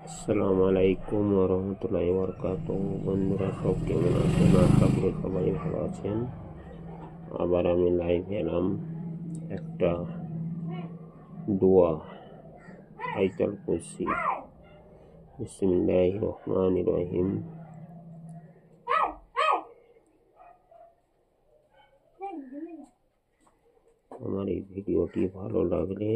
আসসালামু আলাইকুম ওরহমতুল্লাহি ওয়াবারাকাতুহু। বন্ধুরা সব কেমন আছেন? আশা করি সবাই ভালো আছেন। আবার আমি লাইভ এলাম একটা দোয়া আয়াতুল কুরসি। বিসমিল্লাহির রহমানির রহিম। আমার এই ভিডিওটি ভালো লাগলে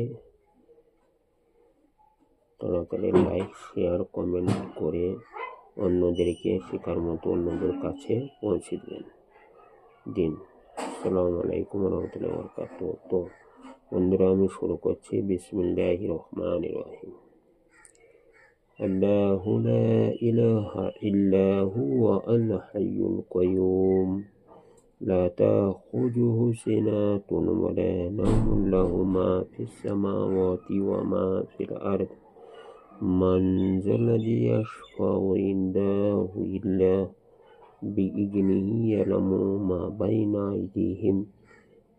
তাড়াতাড়ি লাইক শেয়ার কমেন্ট করে অন্যদেরকে শেখার মতো অন্যদের কাছে পৌঁছে দিন। আসসালামু আলাইকুম রহমতুল্লাহি ওয়াবারাকাতুহু। তো বন্ধুরা আমি শুরু করছি। বিসমিল্লাহির রহমানির রহিম। আল্লাহু লা ইলাহা ইল্লা হুয়া আল হাইয়ুল কাইয়্যুম লা তাখুযুহু সিনাতুন ওয়া লা নাওমুন লাহু মা ফিস সামাওয়াতি ওয়া মা ফিল আরদ মান যাল্লাযী ইয়াশফাউ ইনদাহু ইল্লা বিইذনিহি ইয়ালামু মা বাইনা আইদিহিম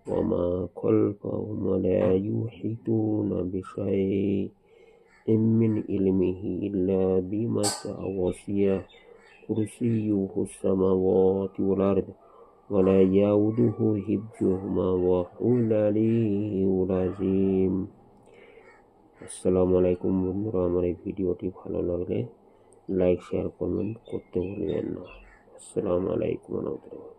ওয়া মা খালফাহুম ওয়া লা ইউহিতুনা বিশাইইন মিন ইলমিহি ইল্লা বিমা শাআ ওয়াসি'a কুরসিয়্যুহুস সামাওয়াতি ওয়াল আরদ ওয়া লা ইয়াউদুহু হিফযুহুমা ওয়া হুয়াল আলিয়্যুল আযীম। আসসালামু আলাইকুম বন্ধুরা, আমার এই ভিডিওটি ভালো লাগলে লাইক শেয়ার কমেন্ট করতে ভুলবেন না। আসসালামু আলাইকুম ওয়া রাহমাতুল্লাহ।